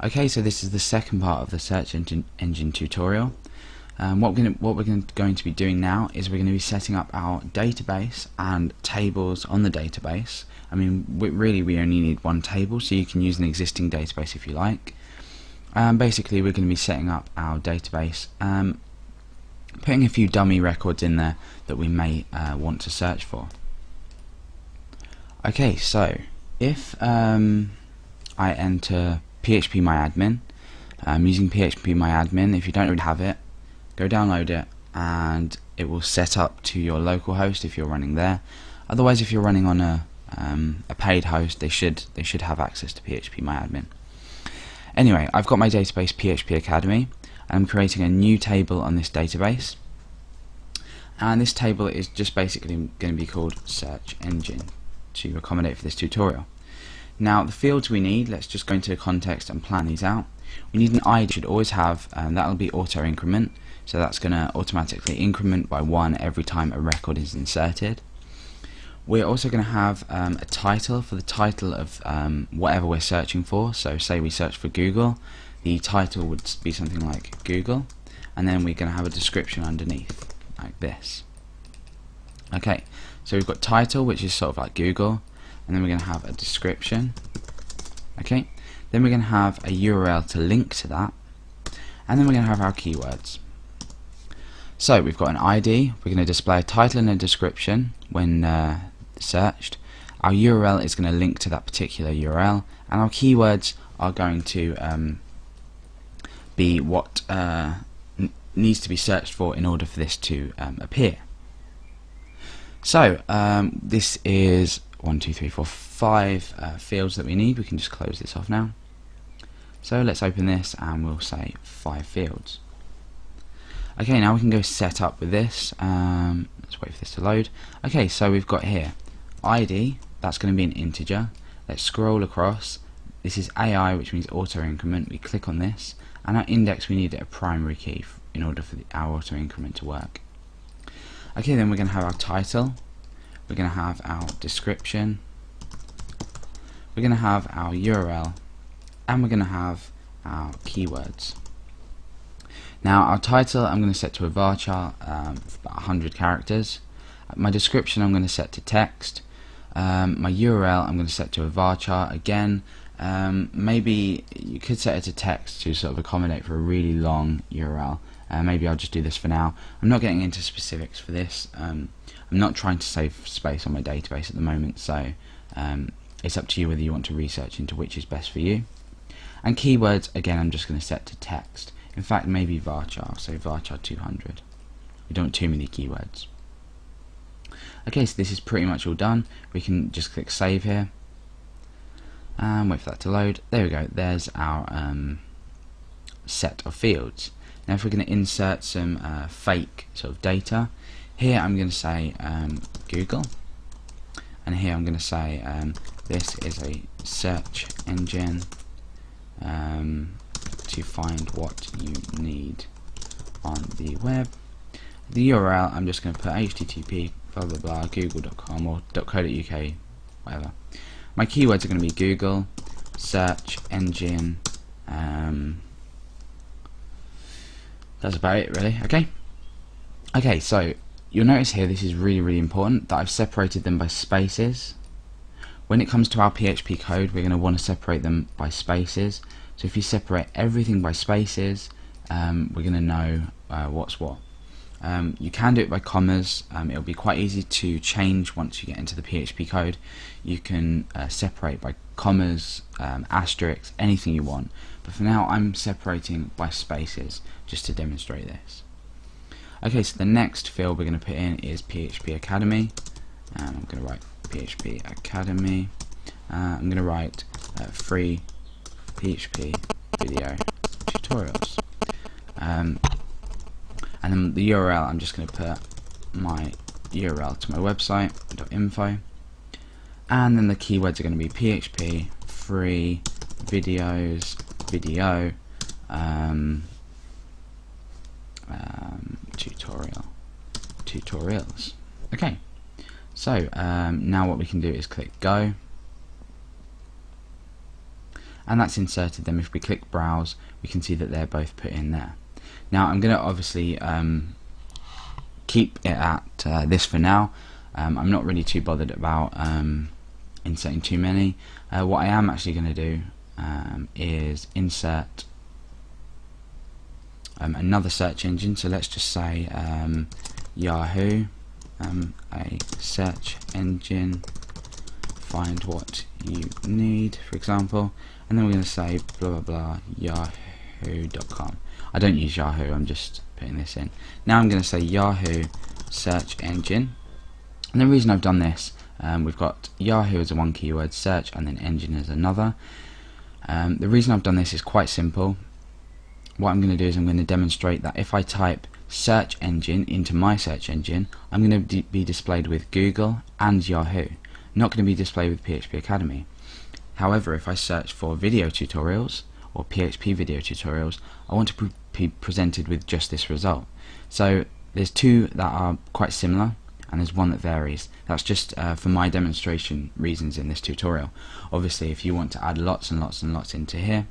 Okay, so this is the second part of the search engine tutorial. What we're going to be doing now is we're going to be setting up our database and tables on the database. I mean, we only need one table, so you can use an existing database if you like. Basically, we're going to be setting up our database, putting a few dummy records in there that we may want to search for. Okay, so if I enter PHP I'm using PHP if you don't already have it, go download it and it will set up to your local host if you're running there. Otherwise, if you're running on a paid host, they should have access to PHP. Anyway, I've got my database PHP Academy and I'm creating a new table on this database, and this table is just basically going to be called search engine to accommodate for this tutorial. Now the fields we need, let's just go into context and plan these out. We need an ID, should always have, and that'll be auto increment, so that's going to automatically increment by 1 every time a record is inserted. We're also going to have a title for the title of whatever we're searching for. So say we search for Google, the title would be something like Google, and then we're going to have a description underneath like this. Okay, so we've got title, which is sort of like Google, and then we're going to have a description. Okay, then we're going to have a URL to link to that, and then we're going to have our keywords. So we've got an ID, we're going to display a title and a description when searched. Our URL is going to link to that particular URL, and our keywords are going to be what needs to be searched for in order for this to appear. So this is 1, 2, 3, 4, 5 fields that we need. We can just close this off now. So let's open this and we'll say 5 fields. Okay, now we can go set up with this. Let's wait for this to load. Okay, so we've got here ID, that's going to be an integer. Let's scroll across. This is AI, which means auto increment. We click on this, and our index, we need a primary key in order for our auto increment to work. Okay, then we're going to have our title, we're going to have our description, we're going to have our URL, and we're going to have our keywords. Now our title I'm going to set to a varchar of about 100 characters. My description I'm going to set to text. My URL I'm going to set to a varchar again. Maybe you could set it to text to sort of accommodate for a really long URL. Maybe I'll just do this for now. I'm not getting into specifics for this. I'm not trying to save space on my database at the moment, so it's up to you whether you want to research into which is best for you. And keywords, again, I'm just going to set to text. In fact, maybe varchar, so varchar 200. We don't want too many keywords. Okay, so this is pretty much all done. We can just click save here and wait for that to load. There we go, there's our set of fields. Now if we're going to insert some fake sort of data, here I'm going to say Google, and here I'm going to say this is a search engine to find what you need on the web. The URL I'm just going to put http blah blah blah google.com or .co.uk, whatever. My keywords are going to be Google, search engine, that's about it really. Okay, so you'll notice here this is really important that I've separated them by spaces. When it comes to our PHP code, we're going to want to separate them by spaces. So if you separate everything by spaces, we're going to know what's what. You can do it by commas. It'll be quite easy to change once you get into the PHP code. You can separate by commas, asterisks, anything you want. But for now, I'm separating by spaces just to demonstrate this. Okay, so the next field we're going to put in is PHP Academy. I'm going to write PHP Academy. I'm going to write free PHP video tutorials. And then the URL, I'm just going to put my URL to my website, .info, and then the keywords are going to be PHP, free, videos, video, tutorials. Okay, so now what we can do is click go, and that's inserted them. If we click browse, we can see that they're both put in there. Now I'm going to obviously keep it at this for now. I'm not really too bothered about inserting too many. What I am actually going to do is insert another search engine. So let's just say Yahoo, a search engine, find what you need, for example, and then we're going to say blah blah blah yahoo.com. I don't use Yahoo, I'm just putting this in. Now I'm going to say Yahoo search engine, and the reason I've done this, we've got Yahoo as a one keyword, search, and then engine as another. The reason I've done this is quite simple. What I'm going to do is I'm going to demonstrate that if I type search engine into my search engine, I'm going to be displayed with Google and Yahoo, not going to be displayed with PHP Academy. However, if I search for video tutorials or PHP video tutorials, I want to be presented with just this result. So there's two that are quite similar, and there's one that varies. That's just for my demonstration reasons in this tutorial. Obviously, if you want to add lots and lots and lots into here,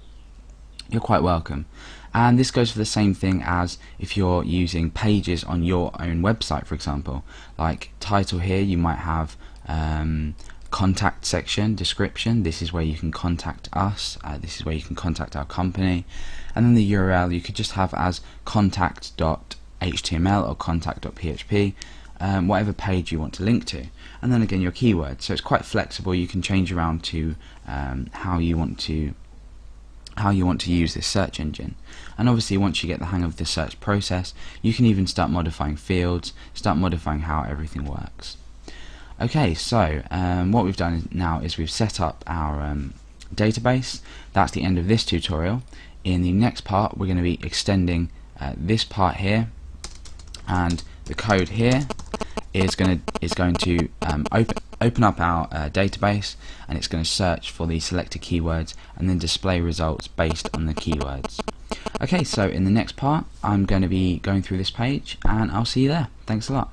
you're quite welcome. And this goes for the same thing as if you're using pages on your own website, for example. Like title here, you might have contact section, description, this is where you can contact us, this is where you can contact our company, and then the URL you could just have as contact.html or contact.php, whatever page you want to link to, and then again your keyword. So it's quite flexible, you can change around to how you want to use this search engine. And obviously once you get the hang of the search process, you can even start modifying fields, start modifying how everything works. Okay, so what we've done now is we've set up our database. That's the end of this tutorial. In the next part we're going to be extending this part here, and the code here is going to open up our database, and it's going to search for the selected keywords and then display results based on the keywords. Okay, so in the next part I'm going to be going through this page, and I'll see you there. Thanks a lot.